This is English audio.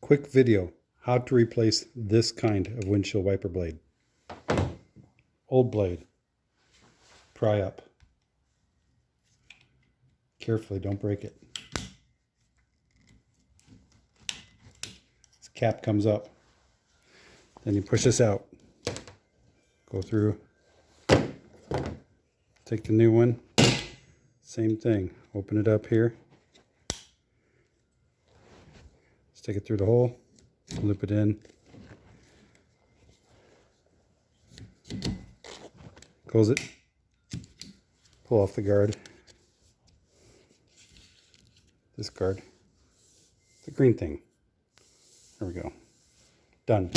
Quick video, how to replace this kind of windshield wiper blade. Old blade, pry up. Carefully, don't break it. This cap comes up. Then you push this out. Go through. Take the new one. Same thing. Open it up here. Stick it through the hole. Loop it in. Close it. Pull off the guard. This guard. The green thing. There we go. Done.